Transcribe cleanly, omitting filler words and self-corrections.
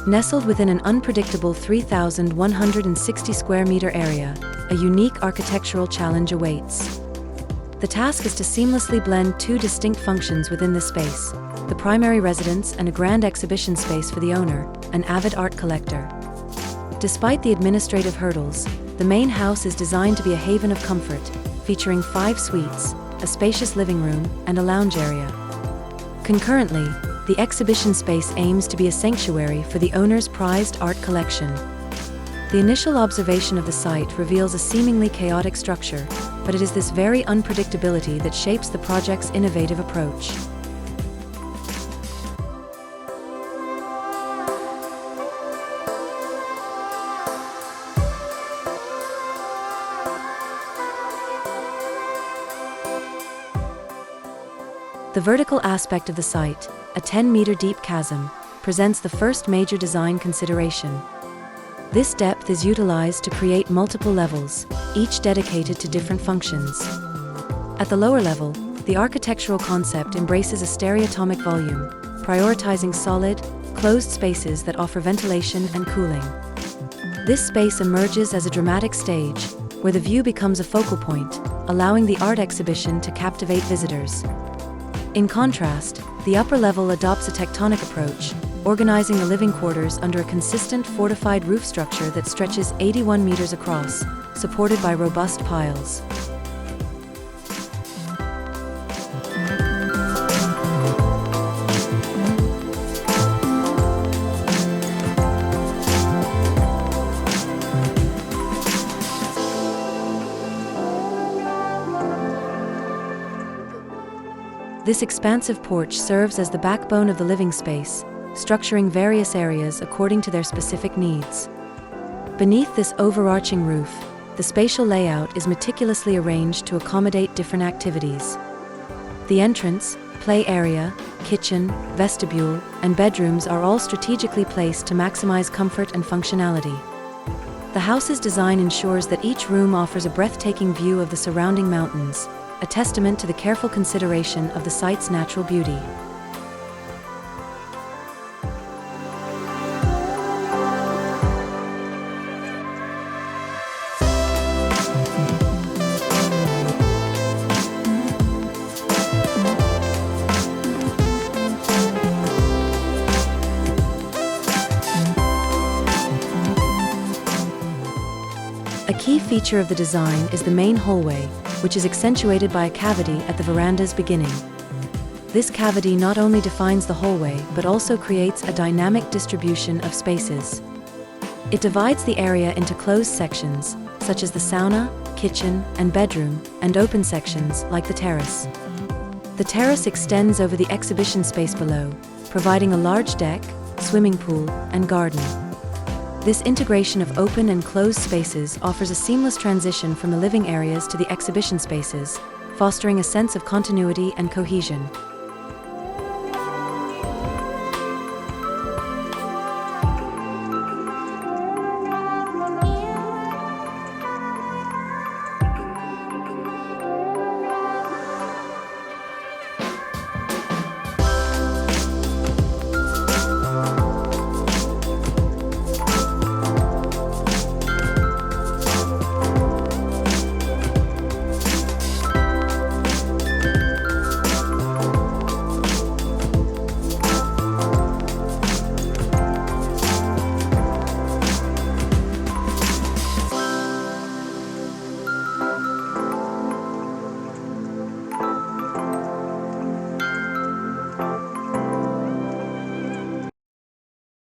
Nestled within an unpredictable 3,160 square meter area, a unique architectural challenge awaits. The task is to seamlessly blend two distinct functions within this space: the primary residence and a grand exhibition space for the owner, an avid art collector. Despite the administrative hurdles, the main house is designed to be a haven of comfort, featuring 5 suites, a spacious living room, and a lounge area. Concurrently, the exhibition space aims to be a sanctuary for the owner's prized art collection. The initial observation of the site reveals a seemingly chaotic structure, but it is this very unpredictability that shapes the project's innovative approach. The vertical aspect of the site, a 10-meter deep chasm, presents the first major design consideration. This depth is utilized to create multiple levels, each dedicated to different functions. At the lower level, the architectural concept embraces a stereotomic volume, prioritizing solid, closed spaces that offer ventilation and cooling. This space emerges as a dramatic stage, where the view becomes a focal point, allowing the art exhibition to captivate visitors. In contrast, the upper level adopts a tectonic approach, organizing the living quarters under a consistent fortified roof structure that stretches 81 meters across, supported by robust piles. This expansive porch serves as the backbone of the living space, structuring various areas according to their specific needs. Beneath this overarching roof, the spatial layout is meticulously arranged to accommodate different activities. The entrance, play area, kitchen, vestibule, and bedrooms are all strategically placed to maximize comfort and functionality. The house's design ensures that each room offers a breathtaking view of the surrounding mountains, a testament to the careful consideration of the site's natural beauty. A key feature of the design is the main hallway, which is accentuated by a cavity at the veranda's beginning. This cavity not only defines the hallway but also creates a dynamic distribution of spaces. It divides the area into closed sections, such as the sauna, kitchen, and bedroom, and open sections, like the terrace. The terrace extends over the exhibition space below, providing a large deck, swimming pool, and garden. This integration of open and closed spaces offers a seamless transition from the living areas to the exhibition spaces, fostering a sense of continuity and cohesion.